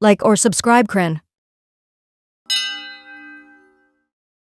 Like or subscribe, Kren.